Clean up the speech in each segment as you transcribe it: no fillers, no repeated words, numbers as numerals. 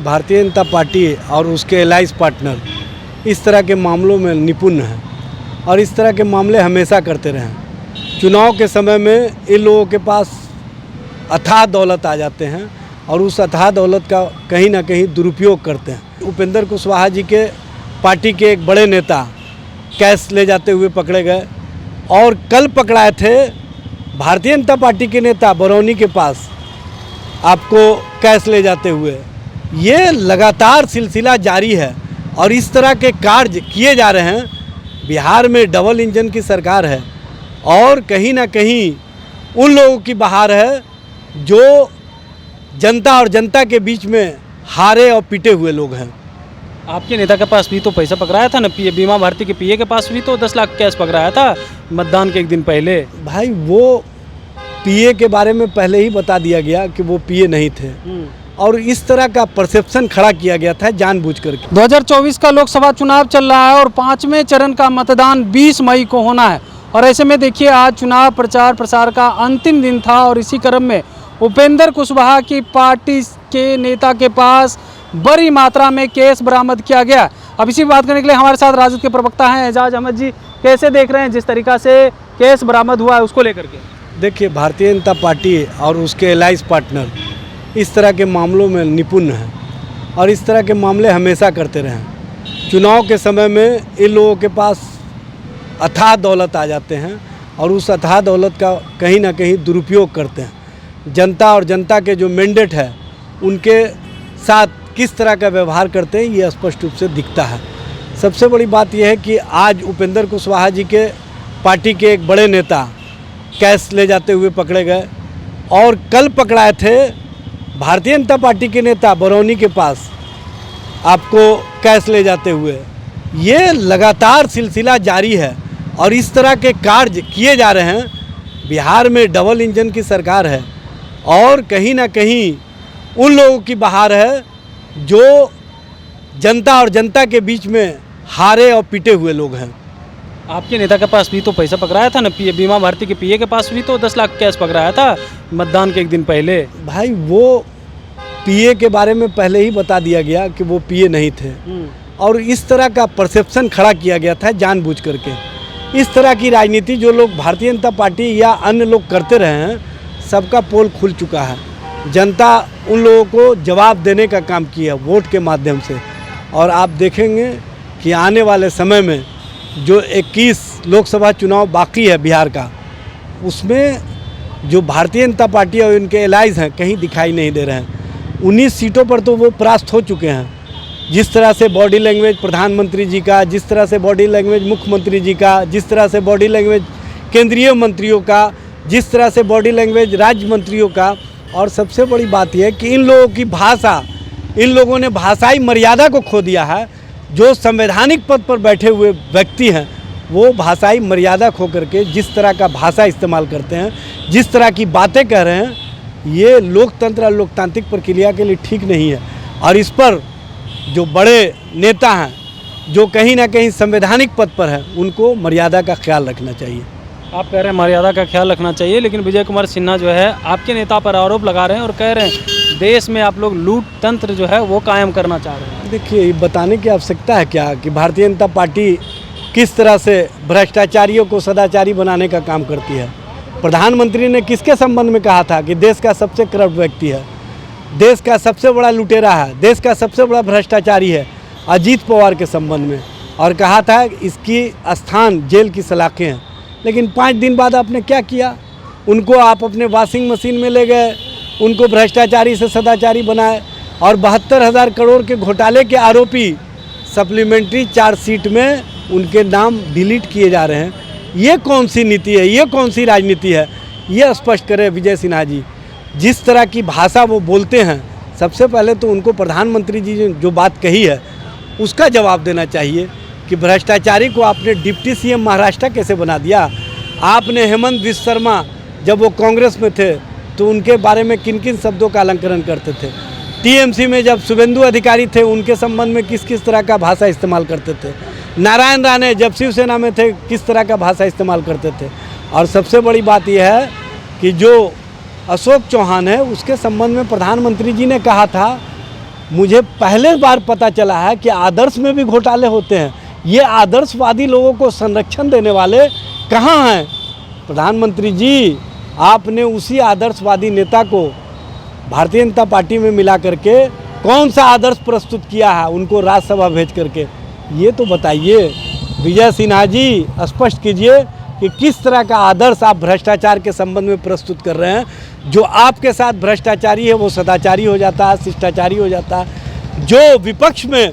Bharatiya Janata party और उसके allies partner इस तरह के मामलों में निपुण हैं और इस तरह के मामले हमेशा करते रहे हैं। चुनाव के समय में इन लोगों के पास अथाह दौलत आ जाते हैं और उस अथाह दौलत का कहीं ना कहीं दुरुपयोग करते हैं। उपेंद्र कुशवाहा जी के पार्टी के एक बड़े नेता कैश ले जाते हुए पकड़े गए और कल पकड़ाए थे भारतीय जनता पार्टी के नेता बरौनी के पास आपको कैश ले जाते हुए। ये लगातार सिलसिला जारी है और इस तरह के कार्य किए जा रहे हैं। बिहार में डबल इंजन की सरकार है और कहीं ना कहीं उन लोगों की बहार है जो जनता और जनता के बीच में हारे और पिटे हुए लोग हैं। आपके नेता के पास भी तो पैसा पकड़ाया था ना, बीमा भारती के पीए के पास भी तो 10 लाख कैश पकड़ाया था मतदान के एक दिन पहले। भाई वो पीए के बारे में पहले ही बता दिया गया कि वो पीए नहीं थे और इस तरह का परसेप्शन खड़ा किया गया था जानबूझ करके। 2024 का लोकसभा चुनाव चल रहा है और 5वें चरण का मतदान 20 मई को होना है और ऐसे में देखिए आज चुनाव प्रचार प्रसार का अंतिम दिन था और इसी क्रम में उपेंद्र कुशवाहा की पार्टी के नेता के पास बड़ी मात्रा में केस बरामद किया गया। अब इसी बात करने के लिए हमारे साथ राजद के प्रवक्ता हैं एजाज अहमद जी। कैसे देख रहे हैं जिस तरीक़ा से केस बरामद हुआ है उसको लेकर के? देखिए, भारतीय जनता पार्टी और उसके एलाइज पार्टनर इस तरह के मामलों में निपुण हैं और इस तरह के मामले हमेशा करते रहे हैं। चुनाव के समय में इन लोगों के पास अथाह दौलत आ जाते हैं और उस अथाह दौलत का कहीं ना कहीं दुरुपयोग करते हैं। जनता और जनता के जो मैंडेट है उनके साथ किस तरह का व्यवहार करते हैं ये स्पष्ट रूप से दिखता है। सबसे बड़ी बात यह है कि आज उपेंद्र कुशवाहा जी के पार्टी के एक बड़े नेता कैश ले जाते हुए पकड़े गए और कल पकड़ाए थे भारतीय जनता पार्टी के नेता बरौनी के पास आपको कैश ले जाते हुए। ये लगातार सिलसिला जारी है और इस तरह के कार्य किए जा रहे हैं। बिहार में डबल इंजन की सरकार है और कहीं ना कहीं उन लोगों की बहार है जो जनता और जनता के बीच में हारे और पिटे हुए लोग हैं। आपके नेता के पास भी तो पैसा पकड़ाया था ना, बीमा भारती के पीए के पास भी तो 10 लाख कैश पकड़ाया था मतदान के एक दिन पहले। भाई वो पीए के बारे में पहले ही बता दिया गया कि वो पीए नहीं थे और इस तरह का परसेप्शन खड़ा किया गया था जानबूझ करके। इस तरह की राजनीति जो लोग भारतीय जनता पार्टी या अन्य लोग करते रहे हैं सबका पोल खुल चुका है। जनता उन लोगों को जवाब देने का काम किया वोट के माध्यम से और आप देखेंगे कि आने वाले समय में जो 21 लोकसभा चुनाव बाकी है बिहार का, उसमें जो भारतीय जनता पार्टी और उनके एलाइज हैं कहीं दिखाई नहीं दे रहे हैं। 19 सीटों पर तो वो परास्त हो चुके हैं। जिस तरह से बॉडी लैंग्वेज प्रधानमंत्री जी का, जिस तरह से बॉडी लैंग्वेज मुख्यमंत्री जी का, जिस तरह से बॉडी लैंग्वेज केंद्रीय मंत्रियों का, जिस तरह से बॉडी लैंग्वेज राज्य मंत्रियों का, और सबसे बड़ी बात यह है कि इन लोगों की भाषा, इन लोगों ने भाषाई मर्यादा को खो दिया है। जो संवैधानिक पद पर बैठे हुए व्यक्ति हैं वो भाषाई मर्यादा खो करके जिस तरह का भाषा इस्तेमाल करते हैं, जिस तरह की बातें कह रहे हैं, ये लोकतंत्र और लोकतांत्रिक प्रक्रिया के लिए ठीक नहीं है। और इस पर जो बड़े नेता हैं जो कहीं ना कहीं संवैधानिक पद पर हैं उनको मर्यादा का ख्याल रखना चाहिए। आप कह रहे हैं मर्यादा का ख्याल रखना चाहिए, लेकिन विजय कुमार सिन्हा जो है आपके नेता पर आरोप लगा रहे हैं और कह रहे हैं देश में आप लोग लूट तंत्र जो है वो कायम करना चाह रहे हैं। देखिए, ये बताने की आवश्यकता है क्या कि भारतीय जनता पार्टी किस तरह से भ्रष्टाचारियों को सदाचारी बनाने का काम करती है। प्रधानमंत्री ने किसके संबंध में कहा था कि देश का सबसे करप्ट व्यक्ति है, देश का सबसे बड़ा लुटेरा है, देश का सबसे बड़ा भ्रष्टाचारी है? अजीत पवार के संबंध में, और कहा था इसकी स्थान जेल की सलाखें हैं। लेकिन 5 दिन बाद आपने क्या किया? उनको आप अपने वॉशिंग मशीन में ले गए, उनको भ्रष्टाचारी से सदाचारी बनाए और 72,000 करोड़ के घोटाले के आरोपी सप्लीमेंट्री चार्जशीट में उनके नाम डिलीट किए जा रहे हैं। ये कौन सी नीति है? ये कौन सी राजनीति है? ये स्पष्ट करें विजय सिन्हा जी। जिस तरह की भाषा वो बोलते हैं, सबसे पहले तो उनको प्रधानमंत्री जी ने जो बात कही है उसका जवाब देना चाहिए कि भ्रष्टाचारी को आपने डिप्टी सीएम महाराष्ट्र कैसे बना दिया। आपने हेमंत बिश्व शर्मा जब वो कांग्रेस में थे तो उनके बारे में किन किन शब्दों का अलंकरण करते थे। टीएमसी में जब शुभेंदु अधिकारी थे उनके संबंध में किस किस तरह का भाषा इस्तेमाल करते थे। नारायण राणे जब शिवसेना में थे किस तरह का भाषा इस्तेमाल करते थे। और सबसे बड़ी बात यह है कि जो अशोक चौहान है उसके संबंध में प्रधानमंत्री जी ने कहा था मुझे पहले बार पता चला है कि आदर्श में भी घोटाले होते हैं। ये आदर्शवादी लोगों को संरक्षण देने वाले कहाँ हैं? प्रधानमंत्री जी, आपने उसी आदर्शवादी नेता को भारतीय जनता पार्टी में मिला करके कौन सा आदर्श प्रस्तुत किया है उनको राज्यसभा भेज करके? ये तो बताइए विजय सिन्हा जी, स्पष्ट कीजिए कि किस तरह का आदर्श आप भ्रष्टाचार के संबंध में प्रस्तुत कर रहे हैं। जो आपके साथ भ्रष्टाचारी है वो सदाचारी हो जाता है, शिष्टाचारी हो जाता है। जो विपक्ष में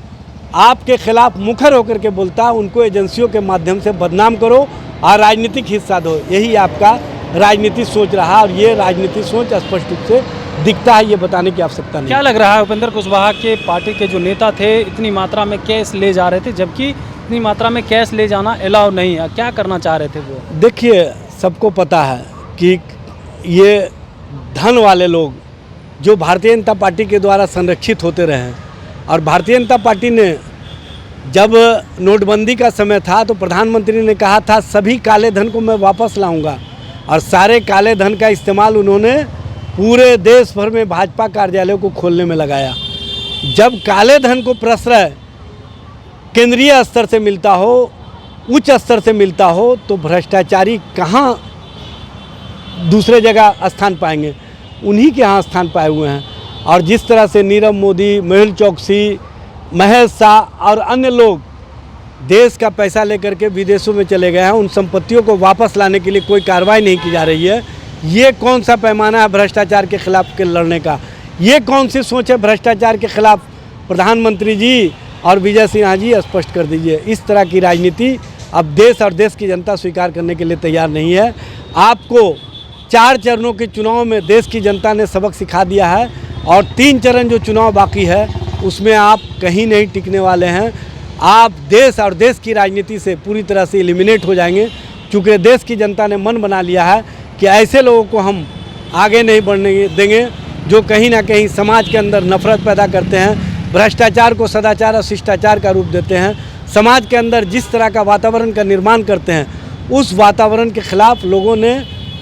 आपके खिलाफ मुखर होकर के बोलता है उनको एजेंसियों के माध्यम से बदनाम करो और राजनीतिक हिस्सा दो। यही आपका राजनीतिक सोच रहा और ये राजनीतिक सोच स्पष्ट रूप से दिखता है, ये बताने की आवश्यकता नहीं। क्या लग रहा है उपेंद्र कुशवाहा के पार्टी के जो नेता थे इतनी मात्रा में कैश ले जा रहे थे, जबकि इतनी मात्रा में कैश ले जाना अलाउ नहीं है? क्या करना चाह रहे थे वो? देखिए, सबको पता है कि ये धन वाले लोग जो भारतीय जनता पार्टी के द्वारा संरक्षित होते रहे हैं, और भारतीय जनता पार्टी ने जब नोटबंदी का समय था तो प्रधानमंत्री ने कहा था सभी काले धन को मैं वापस लाऊंगा, और सारे काले धन का इस्तेमाल उन्होंने पूरे देश भर में भाजपा कार्यालयों को खोलने में लगाया। जब काले धन को प्रश्रय केंद्रीय स्तर से मिलता हो, उच्च स्तर से मिलता हो, तो भ्रष्टाचारी कहाँ दूसरे जगह स्थान पाएंगे? उन्हीं के यहाँ स्थान पाए हुए हैं। और जिस तरह से नीरव मोदी, मेहुल चौकसी, महेश शाह और अन्य लोग देश का पैसा लेकर के विदेशों में चले गए हैं, उन संपत्तियों को वापस लाने के लिए कोई कार्रवाई नहीं की जा रही है। ये कौन सा पैमाना है भ्रष्टाचार के खिलाफ के लड़ने का? ये कौन सी सोच है भ्रष्टाचार के खिलाफ? प्रधानमंत्री जी और विजय सिन्हा जी स्पष्ट कर दीजिए। इस तरह की राजनीति अब देश और देश की जनता स्वीकार करने के लिए तैयार नहीं है। आपको 4 चरणों के चुनाव में देश की जनता ने सबक सिखा दिया है, और 3 चरण जो चुनाव बाकी है उसमें आप कहीं नहीं टिकने वाले हैं। आप देश और देश की राजनीति से पूरी तरह से एलिमिनेट हो जाएंगे, क्योंकि देश की जनता ने मन बना लिया है कि ऐसे लोगों को हम आगे नहीं बढ़ने देंगे जो कहीं ना कहीं समाज के अंदर नफरत पैदा करते हैं, भ्रष्टाचार को सदाचार और शिष्टाचार का रूप देते हैं, समाज के अंदर जिस तरह का वातावरण का निर्माण करते हैं उस वातावरण के खिलाफ लोगों ने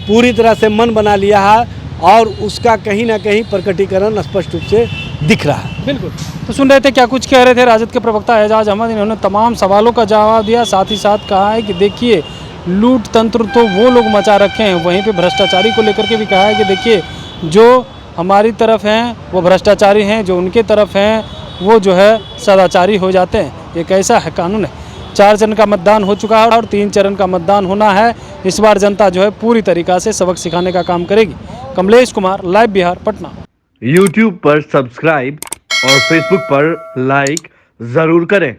पूरी तरह से मन बना लिया है, और उसका कहीं ना कहीं प्रकटीकरण स्पष्ट रूप से दिख रहा है। बिल्कुल। तो सुन रहे थे क्या कुछ कह रहे थे राजद के प्रवक्ता एजाज अहमद। इन्होंने तमाम सवालों का जवाब दिया, साथ ही साथ कहा है कि देखिए लूट तंत्र तो वो लोग मचा रखे हैं, वहीं पे भ्रष्टाचारी को लेकर के भी कहा है कि देखिए जो हमारी तरफ हैं वो भ्रष्टाचारी हैं, जो उनके तरफ हैं वो जो है सदाचारी हो जाते हैं। ये कैसा है कानून है? 4 चरण का मतदान हो चुका है और 3 चरण का मतदान होना है। इस बार जनता जो है पूरी तरीक़ा से सबक सिखाने का काम करेगी। कमलेश कुमार, लाइव बिहार, पटना। YouTube पर सब्सक्राइब और Facebook पर लाइक ज़रूर करें।